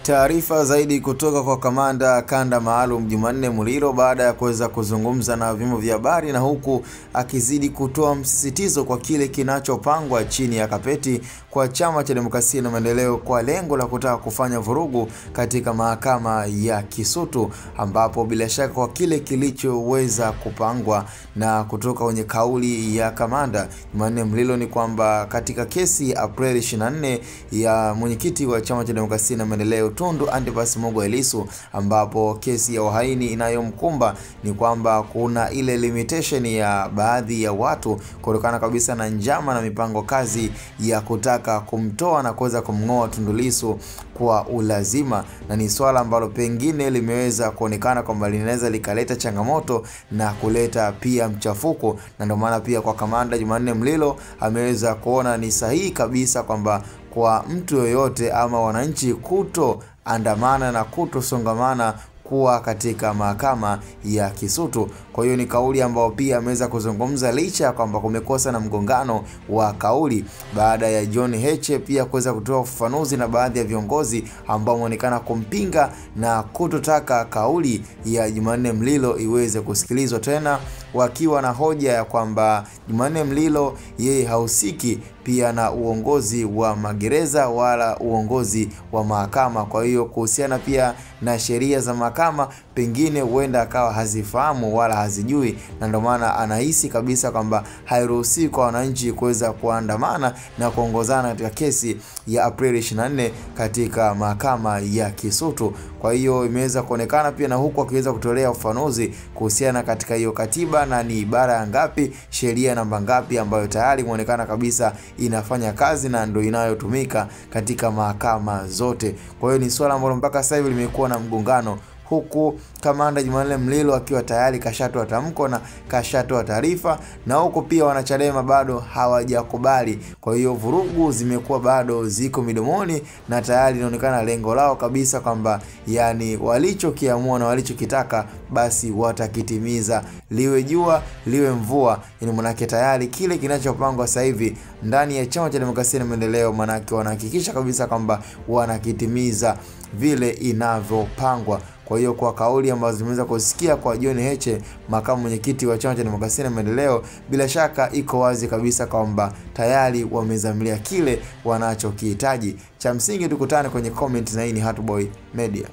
Taarifa zaidi kutoka kwa kamanda kanda maalum Jumanne Muliro baada ya kuweza kuzungumza na vyombo vya habari, na huku akizidi kutoa msisitizo kwa kile kinachopangwa chini ya kapeti kwa Chama cha Demokrasia na Maendeleo kwa lengo la kutaka kufanya vurugu katika mahakama ya Kisutu, ambapo bila shaka kwa kile kilichoweza kupangwa na kutoka kwenye kauli ya kamanda Jumanne Muliro ni kwamba katika kesi Aprili 24 ya mwenyekiti wa Chama cha Demokrasia na Maendeleo Tundu Antipas Mogwa Lissu, ambapo kesi ya uhaini inayomkumba ni kwamba kuna ile limitation ya baadhi ya watu kutokana kabisa na njama na mipango kazi ya kutaka kumtoa na kuweza kumngoa Tundu Lissu kwa ulazima, na ni swala ambalo pengine limeweza kuonekana kwamba linaweza likaleta changamoto na kuleta pia mchafuko, na ndio maana pia kwa kamanda Jumanne Muliro ameweza kuona ni sahihi kabisa kwamba kwa mtu yoyote ama wananchi kuto andamana na kutosongamana kuwa katika mahakama ya Kisutu. Kwa hiyo ni kauli ambayo pia ameweza kuzungumza licha kwamba kumekosa na mgongano wa kauli baada ya John Heche pia kuweza kutoa ufafanuzi na baadhi ya viongozi ambao waonekana kumpinga na kutotaka kauli ya Jumanne Muliro iweze kusikilizwa tena, wakiwa na hoja ya kwamba Jumanne Muliro yeye hahusiki pia na uongozi wa magereza wala uongozi wa mahakama. Kwa hiyo kuhusiana pia na sheria za mahakama pengine huenda akawa hazifahamu wala hazijui, na ndio maana anahisi kabisa kwamba hairuhusiwi kwa wananchi kuweza kuandamana na kuongozana katika kesi ya Aprili 24 katika mahakama ya Kisutu. Kwa hiyo imeweza kuonekana pia na huku akiweza kutolea ufafanuzi kuhusiana katika hiyo katiba na ni ibara ya ngapi, sheria namba ngapi ambayo tayari muonekana kabisa inafanya kazi na ndio inayotumika katika mahakama zote. Kwa hiyo ni swala ambalo mpaka sasa hivi limekuwa na mgongano, huku kamanda Jumanne Muliro akiwa tayari kashatoa tamko na kashatoa taarifa, na huko pia wanachadema bado hawajakubali. Kwa hiyo vurugu zimekuwa bado ziko midomoni na tayari inaonekana lengo lao kabisa kwamba yani walichokiamua na walichokitaka basi watakitimiza, liwe jua liwe mvua. Ni manake tayari kile kinachopangwa sasa hivi ndani ya Chama cha Demokrasia na Maendeleo, manake wanahakikisha kabisa kwamba wanakitimiza vile inavyopangwa. Kwa hiyo kwa kauli ambazo zimeweza kusikia kwa John Heche, makamu mwenyekiti wa Chama cha Demokrasia na Maendeleo, bila shaka iko wazi kabisa kwamba tayari wamezamilia kile wanachokihitaji. Cha msingi tukutane kwenye comment, na hii ni Hatboy Media.